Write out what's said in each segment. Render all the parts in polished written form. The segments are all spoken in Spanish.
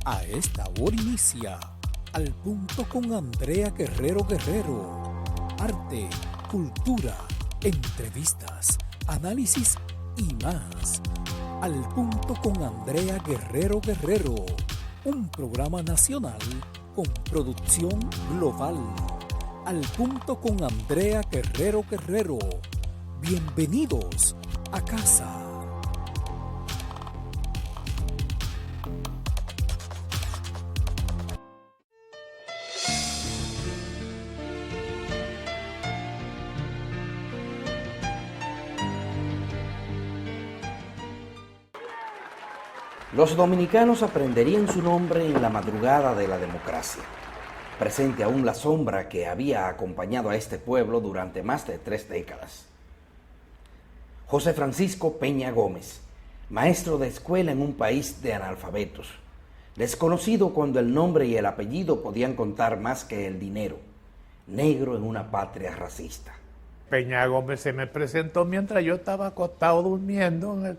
A esta hora inicia Al Punto con Andrea Guerrero. Arte, cultura, entrevistas, análisis y más. Al Punto con Andrea Guerrero. Un programa nacional con producción global. Al Punto con Andrea Guerrero. Bienvenidos a casa. Los dominicanos aprenderían su nombre en la madrugada de la democracia, presente aún la sombra que había acompañado a este pueblo durante más de 3 décadas. José Francisco Peña Gómez, maestro de escuela en un país de analfabetos, desconocido cuando el nombre y el apellido podían contar más que el dinero, negro en una patria racista. Peña Gómez se me presentó mientras yo estaba acostado durmiendo en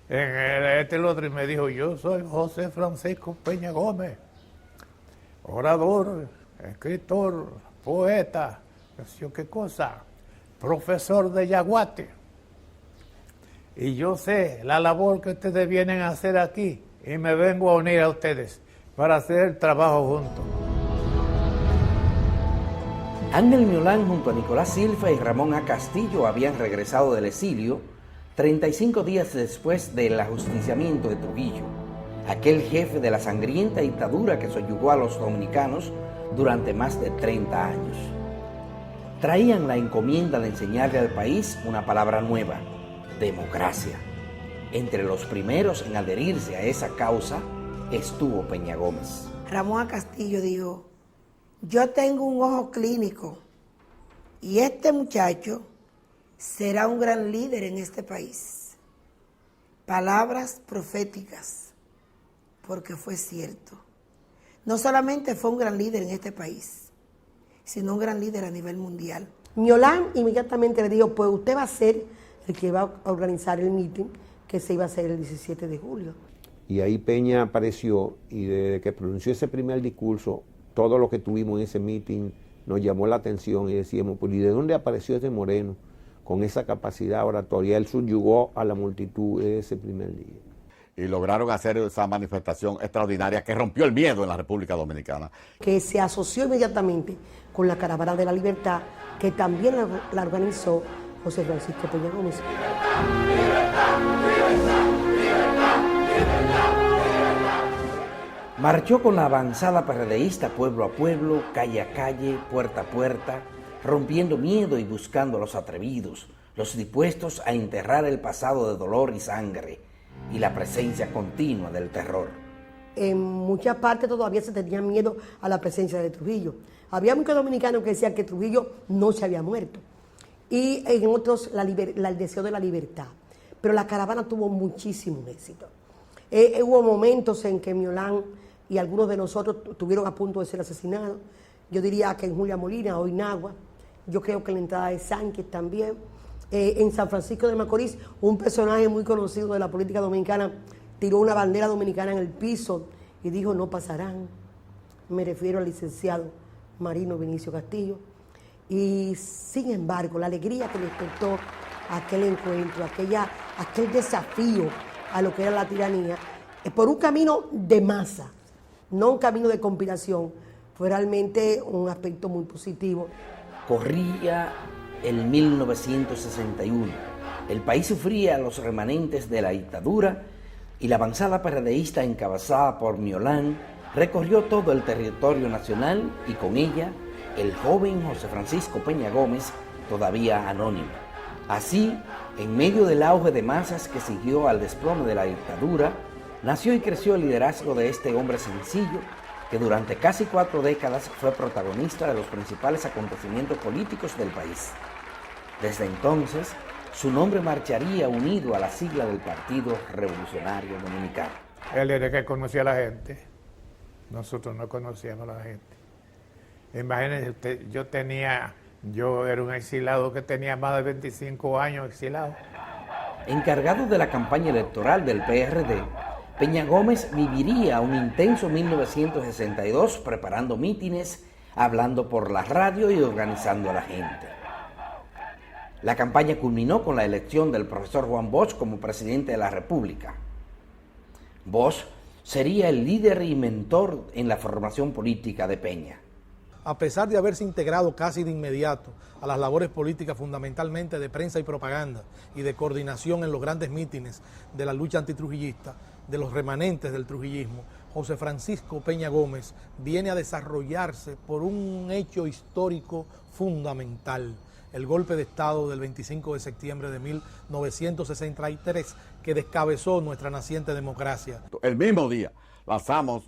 el otro y me dijo: yo soy José Francisco Peña Gómez, orador, escritor, poeta, no sé qué cosa, profesor de Yaguate. Y yo sé la labor que ustedes vienen a hacer aquí y me vengo a unir a ustedes para hacer el trabajo juntos. Ángel Miolán junto a Nicolás Silva y Ramón A. Castillo habían regresado del exilio 35 días después del ajusticiamiento de Trujillo, aquel jefe de la sangrienta dictadura que soyugó a los dominicanos durante más de 30 años. Traían la encomienda de enseñarle al país una palabra nueva: democracia. Entre los primeros en adherirse a esa causa estuvo Peña Gómez. Ramón A. Castillo dijo: yo tengo un ojo clínico y este muchacho será un gran líder en este país. Palabras proféticas, porque fue cierto. No solamente fue un gran líder en este país, sino un gran líder a nivel mundial. Miolán inmediatamente le dijo: pues usted va a ser el que va a organizar el meeting que se iba a hacer el 17 de julio. Y ahí Peña apareció y desde que pronunció ese primer discurso, todo lo que tuvimos en ese meeting nos llamó la atención y decíamos: pues ¿y de dónde apareció ese moreno con esa capacidad oratoria? Él subyugó a la multitud ese primer día. Y lograron hacer esa manifestación extraordinaria que rompió el miedo en la República Dominicana. Que se asoció inmediatamente con la Caravana de la Libertad, que también la organizó José Francisco Peña Gómez. Marchó con la avanzada PRDista pueblo a pueblo, calle a calle, puerta a puerta, rompiendo miedo y buscando a los atrevidos, los dispuestos a enterrar el pasado de dolor y sangre y la presencia continua del terror. En muchas partes todavía se tenía miedo a la presencia de Trujillo. Había muchos dominicanos que decían que Trujillo no se había muerto. Y en otros el deseo de la libertad. Pero la caravana tuvo muchísimo éxito. Hubo momentos en que Miolán y algunos de nosotros estuvieron a punto de ser asesinados. Yo diría que en Julia Molina o Inagua. Yo creo que en la entrada de Sánchez también. En San Francisco de Macorís, un personaje muy conocido de la política dominicana tiró una bandera dominicana en el piso y dijo: no pasarán. Me refiero al licenciado Marino Vinicio Castillo. Y sin embargo, la alegría que despertó aquel encuentro, aquel desafío a lo que era la tiranía, por un camino de masa, no un camino de conspiración, fue realmente un aspecto muy positivo. Corría el 1961. El país sufría los remanentes de la dictadura y la avanzada PRDista encabezada por Miolán recorrió todo el territorio nacional y con ella el joven José Francisco Peña Gómez, todavía anónimo. Así, en medio del auge de masas que siguió al desplome de la dictadura, nació y creció el liderazgo de este hombre sencillo que durante casi 4 décadas fue protagonista de los principales acontecimientos políticos del país. Desde entonces, su nombre marcharía unido a la sigla del Partido Revolucionario Dominicano. Él era el que conocía a la gente, nosotros no conocíamos a la gente. Imagínense usted, yo era un exilado que tenía más de 25 años exilado. Encargado de la campaña electoral del PRD, Peña Gómez viviría un intenso 1962 preparando mítines, hablando por la radio y organizando a la gente. La campaña culminó con la elección del profesor Juan Bosch como presidente de la República. Bosch sería el líder y mentor en la formación política de Peña. A pesar de haberse integrado casi de inmediato a las labores políticas fundamentalmente de prensa y propaganda y de coordinación en los grandes mítines de la lucha antitrujillista, de los remanentes del trujillismo, José Francisco Peña Gómez viene a desarrollarse por un hecho histórico fundamental, el golpe de Estado del 25 de septiembre de 1963 que descabezó nuestra naciente democracia. El mismo día lanzamos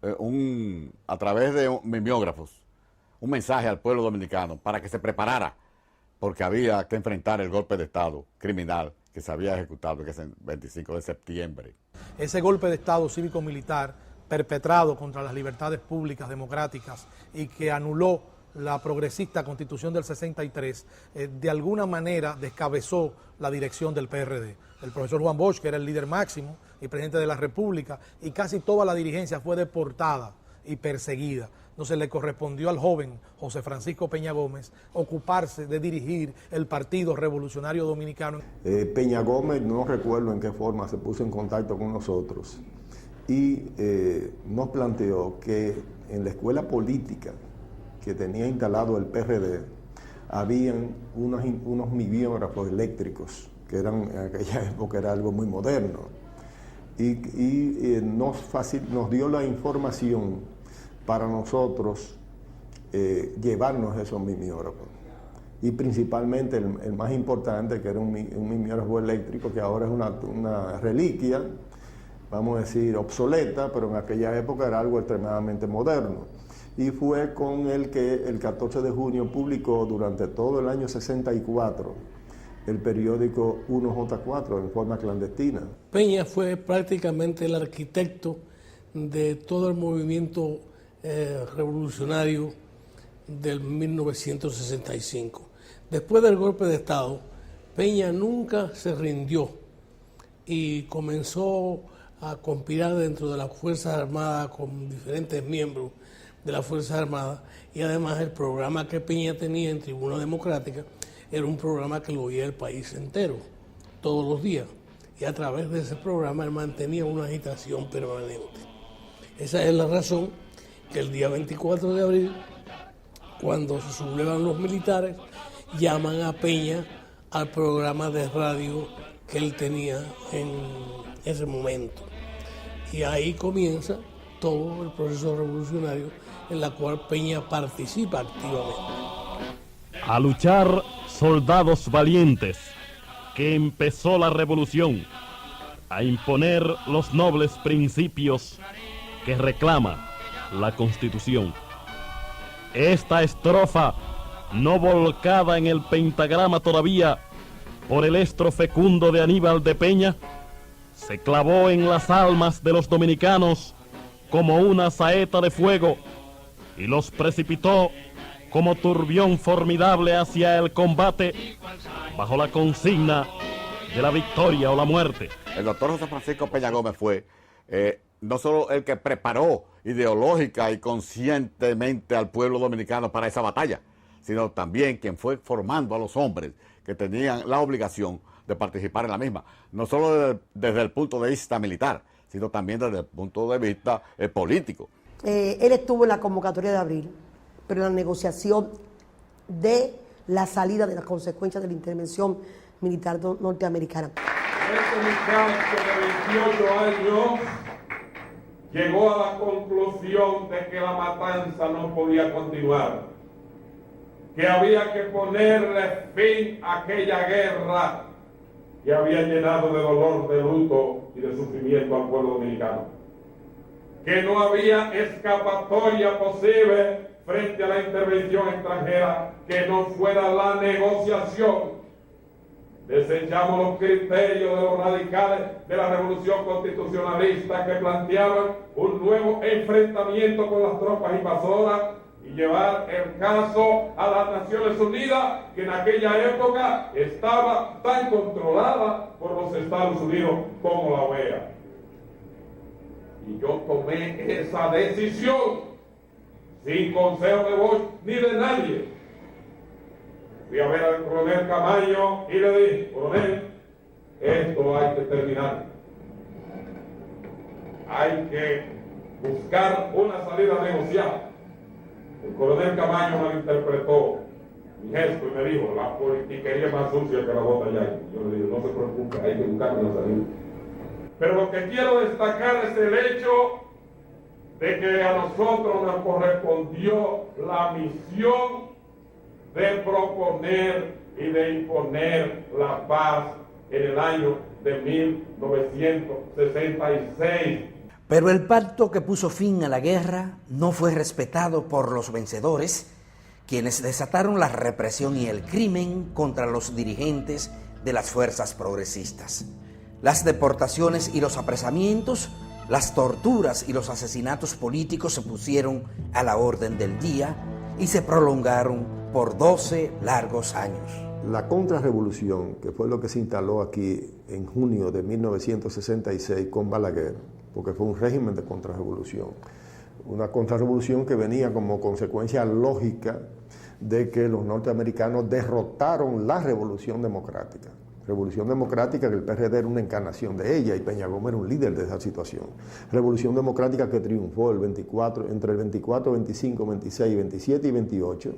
a través de mimeógrafos un mensaje al pueblo dominicano para que se preparara, porque había que enfrentar el golpe de Estado criminal que se había ejecutado el 25 de septiembre. Ese golpe de Estado cívico-militar perpetrado contra las libertades públicas democráticas y que anuló la progresista Constitución del 63, de alguna manera descabezó la dirección del PRD. El profesor Juan Bosch, que era el líder máximo y presidente de la República, y casi toda la dirigencia fue deportada y perseguida. Entonces le correspondió al joven José Francisco Peña Gómez ocuparse de dirigir el Partido Revolucionario Dominicano. Peña Gómez, no recuerdo en qué forma, se puso en contacto con nosotros y nos planteó que en la escuela política que tenía instalado el PRD, habían unos mimeógrafos eléctricos, que eran, en aquella época era algo muy moderno, y nos dio la información para nosotros llevarnos esos mimeógrafos. Y principalmente el más importante, que era un mimeógrafo eléctrico, que ahora es una reliquia, vamos a decir obsoleta, pero en aquella época era algo extremadamente moderno. Y fue con el que el 14 de junio publicó durante todo el año 64 el periódico 1J4 en forma clandestina. Peña fue prácticamente el arquitecto de todo el movimiento revolucionario del 1965. Después del golpe de Estado, Peña nunca se rindió y comenzó a conspirar dentro de las Fuerzas Armadas con diferentes miembros de las Fuerzas Armadas, y además el programa que Peña tenía en Tribuna Democrática era un programa que lo oía el país entero, todos los días, y a través de ese programa él mantenía una agitación permanente. Esa es la razón que el día 24 de abril, cuando se sublevan los militares, llaman a Peña al programa de radio que él tenía en ese momento. Y ahí comienza todo el proceso revolucionario en la cual Peña participa activamente. A luchar, soldados valientes, que empezó la revolución, a imponer los nobles principios que reclama la Constitución. Esta estrofa, no volcada en el pentagrama todavía por el estro fecundo de Aníbal de Peña, se clavó en las almas de los dominicanos como una saeta de fuego y los precipitó como turbión formidable hacia el combate bajo la consigna de la victoria o la muerte. El doctor José Francisco Peña Gómez fue no solo el que preparó ideológica y conscientemente al pueblo dominicano para esa batalla, sino también quien fue formando a los hombres que tenían la obligación de participar en la misma, no solo desde el punto de vista militar, sino también desde el punto de vista político. Él estuvo en la convocatoria de abril, pero en la negociación de la salida de las consecuencias de la intervención militar norteamericana. Este muchacho de 28 años llegó a la conclusión de que la matanza no podía continuar, que había que ponerle fin a aquella guerra que había llenado de dolor, de luto y de sufrimiento al pueblo dominicano, que no había escapatoria posible frente a la intervención extranjera que no fuera la negociación. Desechamos los criterios de los radicales de la revolución constitucionalista que planteaban un nuevo enfrentamiento con las tropas invasoras y llevar el caso a las Naciones Unidas, que en aquella época estaba tan controlada por los Estados Unidos como la OEA. Y yo tomé esa decisión sin consejo de Bosch ni de nadie. Fui a ver al coronel Camaño y le dije: coronel, esto hay que terminar. Hay que buscar una salida negociada. El coronel Camaño malinterpretó mi gesto y me dijo: la politiquería es más sucia que la bota ya. Yo le dije: no se preocupe, hay que buscar una salida. Pero lo que quiero destacar es el hecho de que a nosotros nos correspondió la misión de proponer y de imponer la paz en el año de 1966. Pero el pacto que puso fin a la guerra no fue respetado por los vencedores, quienes desataron la represión y el crimen contra los dirigentes de las fuerzas progresistas. Las deportaciones y los apresamientos, las torturas y los asesinatos políticos se pusieron a la orden del día y se prolongaron por 12 largos años. La contrarrevolución, que fue lo que se instaló aquí en junio de 1966 con Balaguer, porque fue un régimen de contrarrevolución, una contrarrevolución que venía como consecuencia lógica de que los norteamericanos derrotaron la revolución democrática. Revolución democrática que el PRD era una encarnación de ella y Peña Gómez era un líder de esa situación. Revolución democrática que triunfó entre el 24, 25, 26, 27 y 28.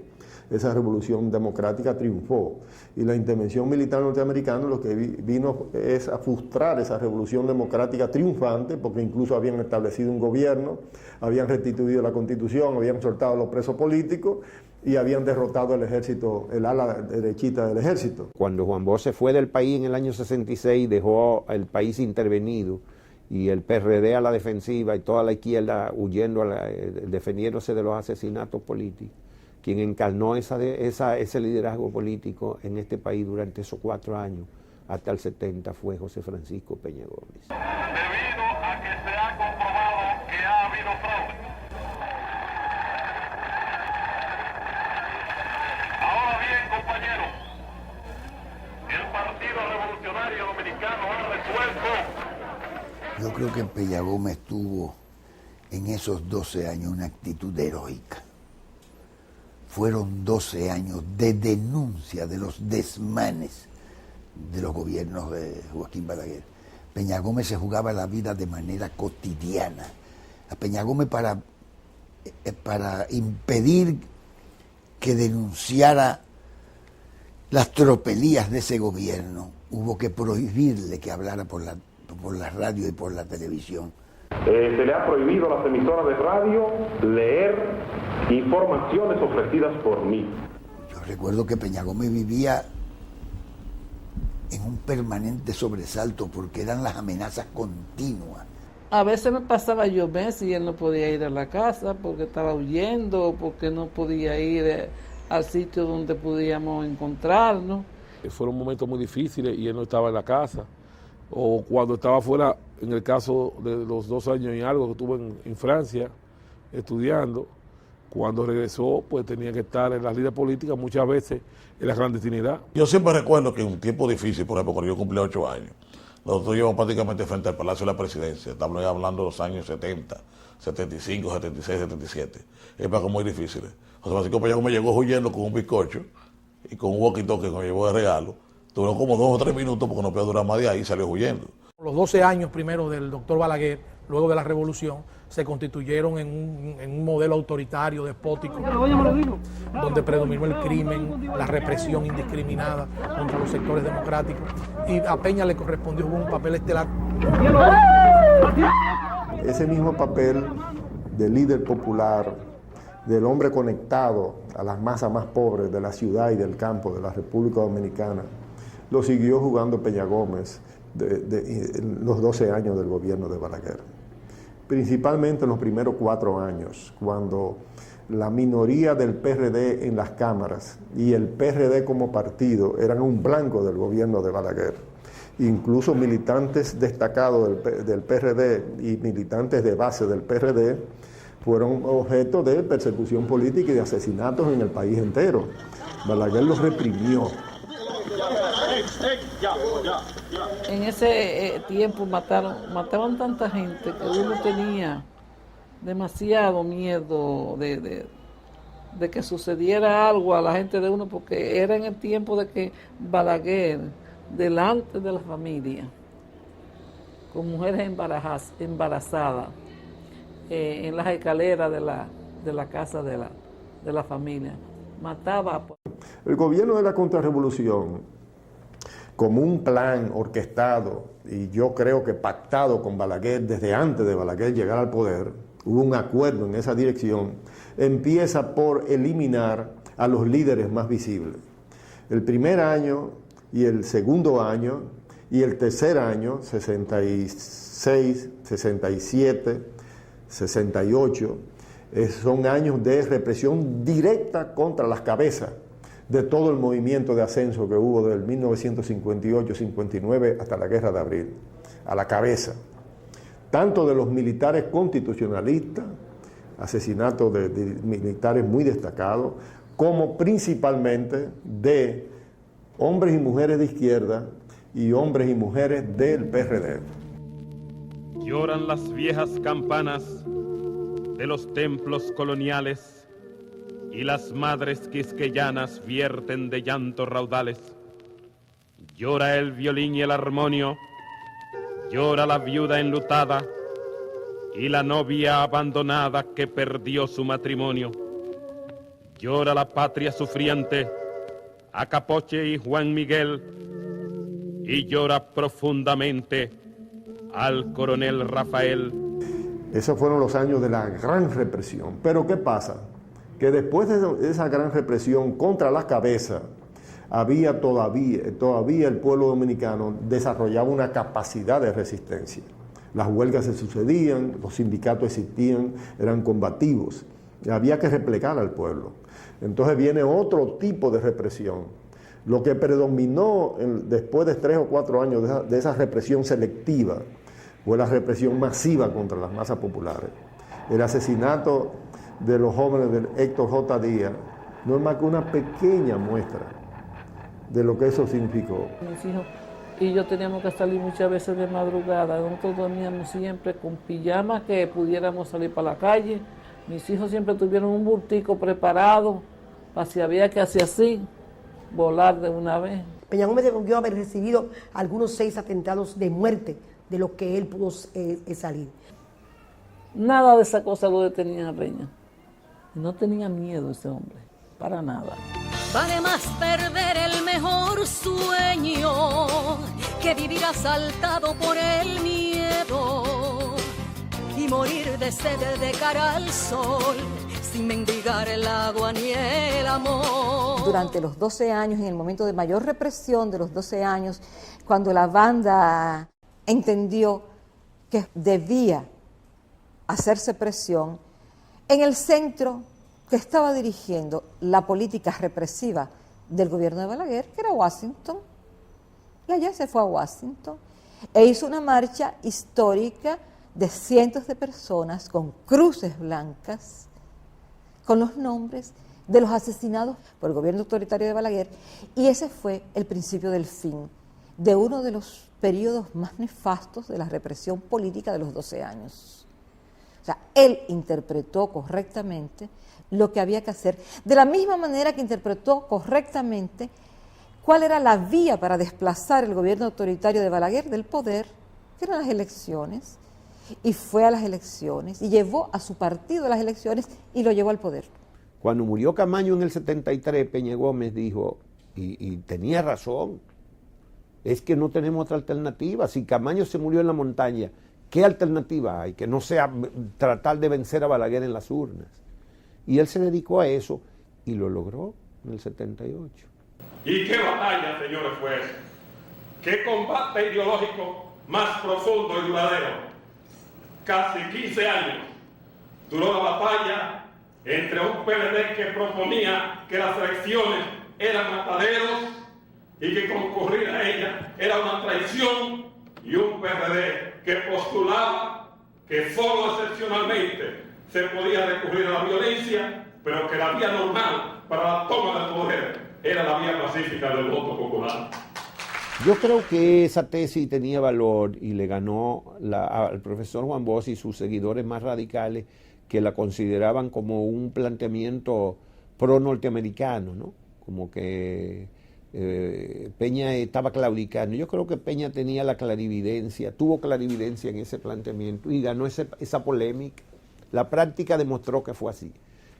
Esa revolución democrática triunfó y la intervención militar norteamericana lo que vino es a frustrar esa revolución democrática triunfante, porque incluso habían establecido un gobierno, habían restituido la constitución, habían soltado a los presos políticos y habían derrotado el ejército, el ala derechita del ejército. Cuando Juan Bosch se fue del país en el año 66, dejó el país intervenido y el PRD a la defensiva y toda la izquierda huyendo, defendiéndose de los asesinatos políticos. Quien encarnó ese liderazgo político en este país durante esos 4 años, hasta el 70, fue José Francisco Peña Gómez. Debido a que se ha comprobado que ha habido fraude. Ahora bien, compañeros, el Partido Revolucionario Dominicano ha resuelto. Yo creo que Peña Gómez tuvo en esos 12 años una actitud heroica. Fueron 12 años de denuncia de los desmanes de los gobiernos de Joaquín Balaguer. Peña Gómez se jugaba la vida de manera cotidiana. A Peña Gómez para impedir que denunciara las tropelías de ese gobierno, hubo que prohibirle que hablara por la radio y por la televisión. Se le ha prohibido a las emisoras de radio leer informaciones ofrecidas por mí. Yo recuerdo que Peña Gómez vivía en un permanente sobresalto porque eran las amenazas continuas. A veces me pasaba yo meses y él no podía ir a la casa porque estaba huyendo, porque no podía ir al sitio donde podíamos encontrarnos. Fueron momentos muy difíciles y él no estaba en la casa. O cuando estaba fuera, en el caso de los 2 años y algo que estuve en Francia estudiando, cuando regresó pues tenía que estar en las lides políticas, muchas veces en la clandestinidad. Yo siempre recuerdo que en un tiempo difícil, por ejemplo, cuando yo cumplí 8 años, nosotros llevamos prácticamente frente al Palacio de la Presidencia, estamos hablando de los años 70, 75, 76, 77, épocas muy difíciles. José Francisco Peña Gómez llegó huyendo con un bizcocho y con un walkie-talkie que me llevó de regalo. Duró como 2 o 3 minutos porque no podía durar más de ahí y salió huyendo. Los 12 años primero del doctor Balaguer, luego de la revolución, se constituyeron en un modelo autoritario, despótico, donde predominó el crimen, la represión indiscriminada contra los sectores democráticos. Y a Peña le correspondió un papel estelar. Ese mismo papel de líder popular, del hombre conectado a las masas más pobres de la ciudad y del campo de la República Dominicana, lo siguió jugando Peña Gómez en los 12 años del gobierno de Balaguer. Principalmente en los primeros 4 años, cuando la minoría del PRD en las cámaras y el PRD como partido eran un blanco del gobierno de Balaguer. Incluso militantes destacados del PRD y militantes de base del PRD fueron objeto de persecución política y de asesinatos en el país entero. Balaguer los reprimió. En ese tiempo mataban tanta gente que uno tenía demasiado miedo de que sucediera algo a la gente de uno, porque era en el tiempo de que Balaguer, delante de la familia, con mujeres embarazadas, en las escaleras de la casa de la familia, mataba. El gobierno de la contrarrevolución, como un plan orquestado, y yo creo que pactado con Balaguer desde antes de Balaguer llegar al poder, hubo un acuerdo en esa dirección, empieza por eliminar a los líderes más visibles. El primer año y el segundo año y el tercer año, 66, 67, 68, son años de represión directa contra las cabezas de todo el movimiento de ascenso que hubo del 1958-59 hasta la Guerra de Abril, a la cabeza, tanto de los militares constitucionalistas, asesinatos de militares muy destacados, como principalmente de hombres y mujeres de izquierda y hombres y mujeres del PRD. Lloran las viejas campanas de los templos coloniales y las madres quisqueyanas vierten de llanto raudales. Llora el violín y el armonio, llora la viuda enlutada y la novia abandonada que perdió su matrimonio. Llora la patria sufriente, Acapoche y Juan Miguel, y llora profundamente al coronel Rafael. Esos fueron los años de la gran represión. Pero ¿qué pasa? Que después de esa gran represión contra las cabezas, había todavía el pueblo dominicano desarrollaba una capacidad de resistencia. Las huelgas se sucedían, los sindicatos existían, eran combativos. Había que replegar al pueblo. Entonces viene otro tipo de represión. Lo que predominó después de 3 o 4 años de esa represión selectiva fue la represión masiva contra las masas populares. El asesinato de los jóvenes del Héctor J. Díaz no es más que una pequeña muestra de lo que eso significó. Mis hijos y yo teníamos que salir muchas veces de madrugada, nosotros dormíamos siempre con pijama que pudiéramos salir para la calle. Mis hijos siempre tuvieron un bultico preparado para si había que hacer así, volar de una vez. Peña Gómez devolvió haber recibido algunos 6 atentados de muerte de los que él pudo salir. Nada de esa cosa lo detenía a Peña. No tenía miedo ese hombre, para nada. Vale más perder el mejor sueño que vivir asaltado por el miedo y morir de sed de cara al sol sin mendigar el agua ni el amor. Durante los 12 años, en el momento de mayor represión de los 12 años, cuando la banda entendió que debía hacerse presión, en el centro que estaba dirigiendo la política represiva del gobierno de Balaguer, que era Washington, y allá se fue a Washington e hizo una marcha histórica de cientos de personas con cruces blancas, con los nombres de los asesinados por el gobierno autoritario de Balaguer, y ese fue el principio del fin de uno de los periodos más nefastos de la represión política de los 12 años. O sea, él interpretó correctamente lo que había que hacer, de la misma manera que interpretó correctamente cuál era la vía para desplazar el gobierno autoritario de Balaguer del poder, que eran las elecciones, y fue a las elecciones, y llevó a su partido a las elecciones, y lo llevó al poder. Cuando murió Camaño en el 73, Peña Gómez dijo, y tenía razón, es que no tenemos otra alternativa. Si Camaño se murió en la montaña, ¿qué alternativa hay? Que no sea tratar de vencer a Balaguer en las urnas. Y él se dedicó a eso y lo logró en el 78. ¿Y qué batalla, señores, fue esa? ¿Qué combate ideológico más profundo y duradero? Casi 15 años duró la batalla entre un PLD que proponía que las elecciones eran mataderos y que concurrir a ellas era una traición, y un PRD que postulaba que solo excepcionalmente se podía recurrir a la violencia, pero que la vía normal para la toma del poder era la vía pacífica del voto popular. Yo creo que esa tesis tenía valor y le ganó al profesor Juan Bosch y sus seguidores más radicales, que la consideraban como un planteamiento pro-norteamericano, ¿no? Como que Peña estaba claudicando. Yo creo que Peña tenía la clarividencia, tuvo clarividencia en ese planteamiento y ganó esa polémica. La práctica demostró que fue así.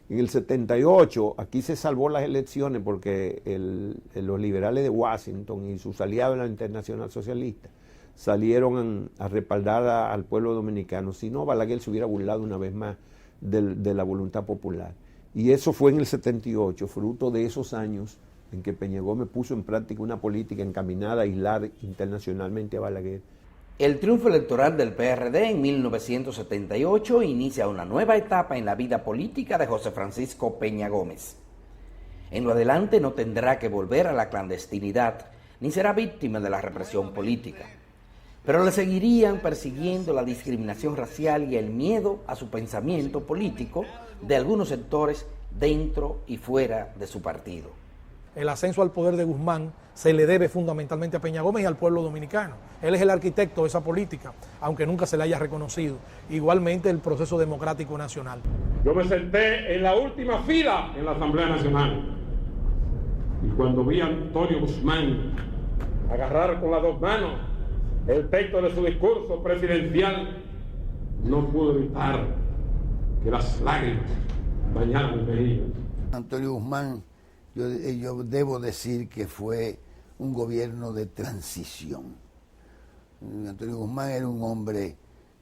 En el 78, aquí se salvó las elecciones porque los liberales de Washington y sus aliados en la Internacional Socialista salieron a respaldar al pueblo dominicano. Si no, Balaguer se hubiera burlado una vez más de la voluntad popular. Y eso fue en el 78, fruto de esos años en que Peña Gómez puso en práctica una política encaminada a aislar internacionalmente a Balaguer. El triunfo electoral del PRD en 1978 inicia una nueva etapa en la vida política de José Francisco Peña Gómez. En lo adelante no tendrá que volver a la clandestinidad, ni será víctima de la represión política. Pero le seguirían persiguiendo la discriminación racial y el miedo a su pensamiento político de algunos sectores dentro y fuera de su partido. El ascenso al poder de Guzmán se le debe fundamentalmente a Peña Gómez y al pueblo dominicano. Él es el arquitecto de esa política, aunque nunca se le haya reconocido. Igualmente el proceso democrático nacional. Yo me senté en la última fila en la Asamblea Nacional y cuando vi a Antonio Guzmán agarrar con las dos manos el texto de su discurso presidencial, no pude evitar que las lágrimas bañaran mi mejilla. Antonio Guzmán, yo debo decir que fue un gobierno de transición. Antonio Guzmán era un hombre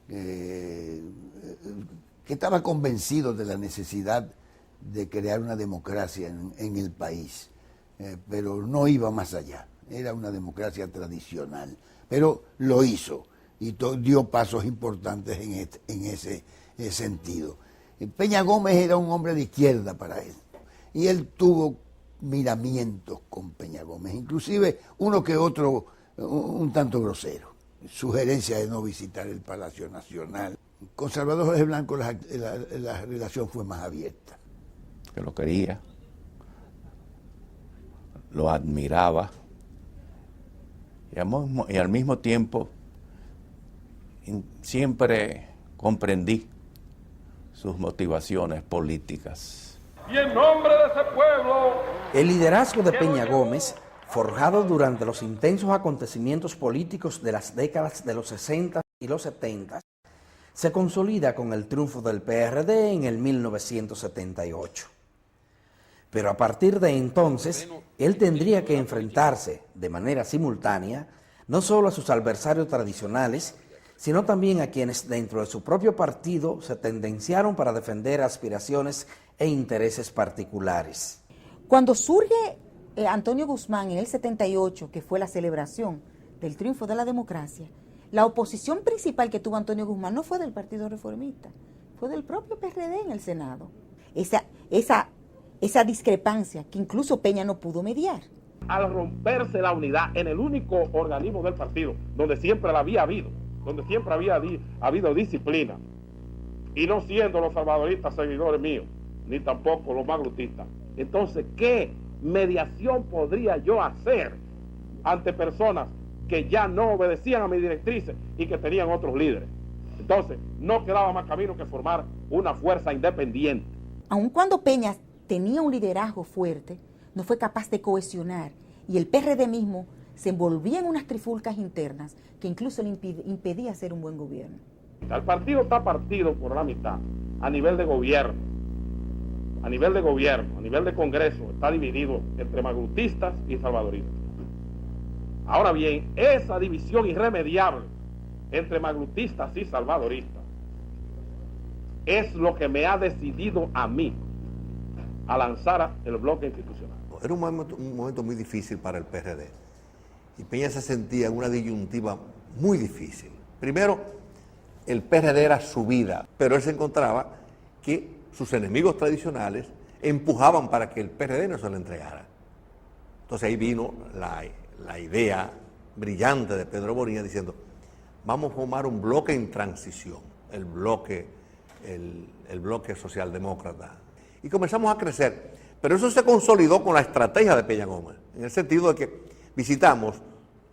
que estaba convencido de la necesidad de crear una democracia en el país, pero no iba más allá. Era una democracia tradicional, pero lo hizo y dio pasos importantes en ese sentido. Peña Gómez era un hombre de izquierda para él y él tuvo miramientos con Peña Gómez, inclusive uno que otro un tanto grosero. Sugerencia de no visitar el Palacio Nacional. Con Salvador Jorge Blanco la relación fue más abierta. Que lo quería, lo admiraba y al mismo tiempo siempre comprendí sus motivaciones políticas. Y en nombre de ese pueblo... El liderazgo de Peña Gómez, forjado durante los intensos acontecimientos políticos de las décadas de los 60 y los 70, se consolida con el triunfo del PRD en el 1978. Pero a partir de entonces, él tendría que enfrentarse de manera simultánea no solo a sus adversarios tradicionales, sino también a quienes dentro de su propio partido se tendenciaron para defender aspiraciones e intereses particulares. Cuando surge Antonio Guzmán en el 78, que fue la celebración del triunfo de la democracia, la oposición principal que tuvo Antonio Guzmán no fue del Partido Reformista, fue del propio PRD en el Senado. Esa discrepancia que incluso Peña no pudo mediar. Al romperse la unidad en el único organismo del partido, donde siempre la había habido, donde siempre había habido disciplina, y no siendo los salvadoristas seguidores míos, ni tampoco los maglutistas, entonces, ¿qué mediación podría yo hacer ante personas que ya no obedecían a mis directrices y que tenían otros líderes? Entonces, no quedaba más camino que formar una fuerza independiente. Aun cuando Peña tenía un liderazgo fuerte, no fue capaz de cohesionar y el PRD mismo se envolvía en unas trifulcas internas que incluso le impedía hacer un buen gobierno. El partido está partido por la mitad a nivel de gobierno. A nivel de Congreso, está dividido entre maglutistas y salvadoristas. Ahora bien, esa división irremediable entre maglutistas y salvadoristas es lo que me ha decidido a mí a lanzar el bloque institucional. Era un momento muy difícil para el PRD y Peña se sentía en una disyuntiva muy difícil. Primero, el PRD era su vida, pero él se encontraba que sus enemigos tradicionales empujaban para que el PRD no se lo entregara. Entonces ahí vino la idea brillante de Pedro Bonilla diciendo, vamos a formar un bloque en transición, el bloque socialdemócrata. Y comenzamos a crecer. Pero eso se consolidó con la estrategia de Peña Gómez, en el sentido de que visitamos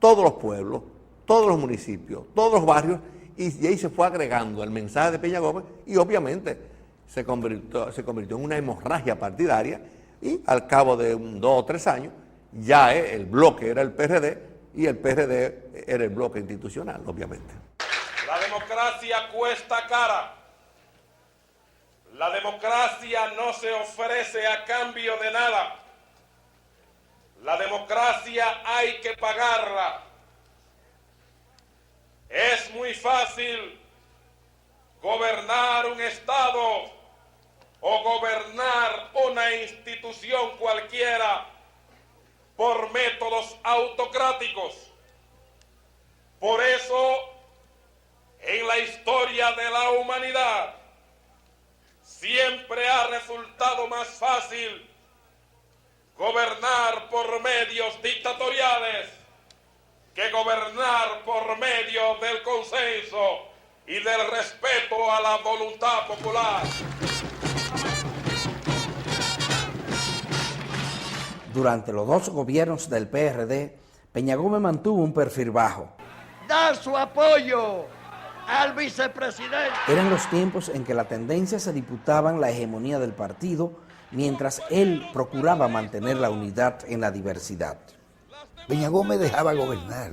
todos los pueblos, todos los municipios, todos los barrios, y ahí se fue agregando el mensaje de Peña Gómez y obviamente se convirtió en una hemorragia partidaria y al cabo de 2 o 3 años ya el bloque era el PRD y el PRD era el bloque institucional, obviamente. La democracia cuesta cara. La democracia no se ofrece a cambio de nada. La democracia hay que pagarla. Es muy fácil gobernar un Estado o gobernar una institución cualquiera por métodos autocráticos. Por eso, en la historia de la humanidad, siempre ha resultado más fácil gobernar por medios dictatoriales que gobernar por medio del consenso y del respeto a la voluntad popular. Durante los 2 gobiernos del PRD, Peña Gómez mantuvo un perfil bajo. Dar su apoyo al vicepresidente. Eran los tiempos en que las tendencias se disputaban la hegemonía del partido, mientras él procuraba mantener la unidad en la diversidad. Peña Gómez dejaba gobernar.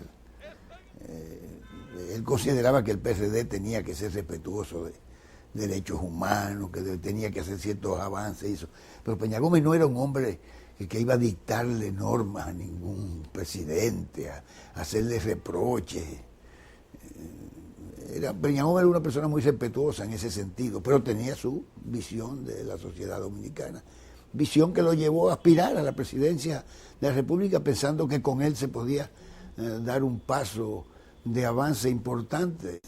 Él consideraba que el PRD tenía que ser respetuoso de derechos humanos, que tenía que hacer ciertos avances. Pero Peña Gómez no era un hombre que iba a dictarle normas a ningún presidente, a hacerle reproches. Peña Gómez era una persona muy respetuosa en ese sentido, pero tenía su visión de la sociedad dominicana, visión que lo llevó a aspirar a la presidencia de la República pensando que con él se podía dar un paso de avance importante.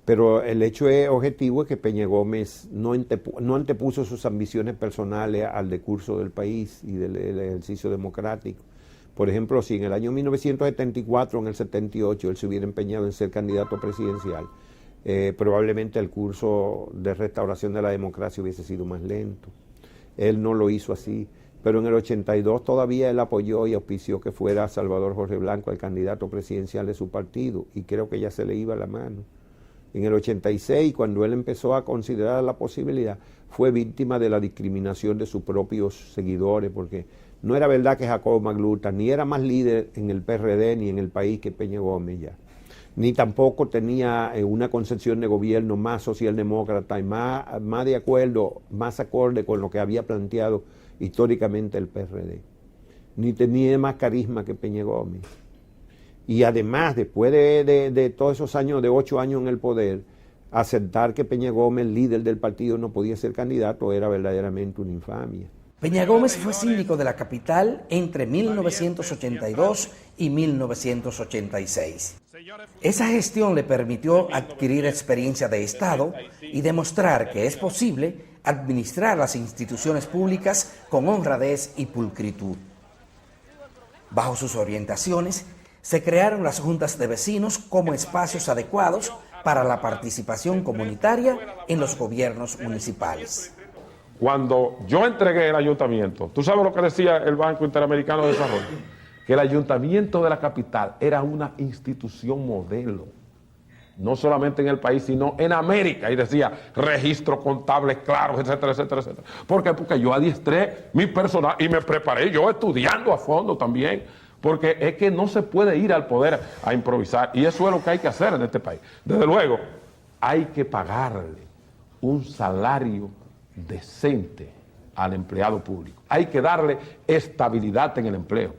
Pero el hecho objetivo es que Peña Gómez no antepuso sus ambiciones personales al decurso del país y del ejercicio democrático. Por ejemplo, si en el año 1974, en el 78, él se hubiera empeñado en ser candidato presidencial, probablemente el curso de restauración de la democracia hubiese sido más lento. Él no lo hizo así, pero en el 82 todavía él apoyó y auspició que fuera Salvador Jorge Blanco el candidato presidencial de su partido, y creo que ya se le iba la mano. En el 86, cuando él empezó a considerar la posibilidad, fue víctima de la discriminación de sus propios seguidores, porque no era verdad que Jacobo Magluta ni era más líder en el PRD ni en el país que Peña Gómez ya, ni tampoco tenía una concepción de gobierno más socialdemócrata y más de acuerdo, más acorde con lo que había planteado históricamente el PRD, ni tenía más carisma que Peña Gómez. Y además, después de todos esos años, de 8 años en el poder, aceptar que Peña Gómez, líder del partido, no podía ser candidato era verdaderamente una infamia. Peña Gómez fue síndico de la capital entre 1982 y 1986. Esa gestión le permitió adquirir experiencia de Estado y demostrar que es posible administrar las instituciones públicas con honradez y pulcritud. Bajo sus orientaciones, se crearon las juntas de vecinos como espacios adecuados para la participación comunitaria en los gobiernos municipales. Cuando yo entregué el ayuntamiento, ¿tú sabes lo que decía el Banco Interamericano de Desarrollo? Que el ayuntamiento de la capital era una institución modelo, no solamente en el país, sino en América, y decía registros contables claros, etcétera, etcétera, etcétera. ¿Por qué? Porque yo adiestré mi personal y me preparé, yo estudiando a fondo también, porque es que no se puede ir al poder a improvisar, y eso es lo que hay que hacer en este país. Desde luego, hay que pagarle un salario decente al empleado público. Hay que darle estabilidad en el empleo.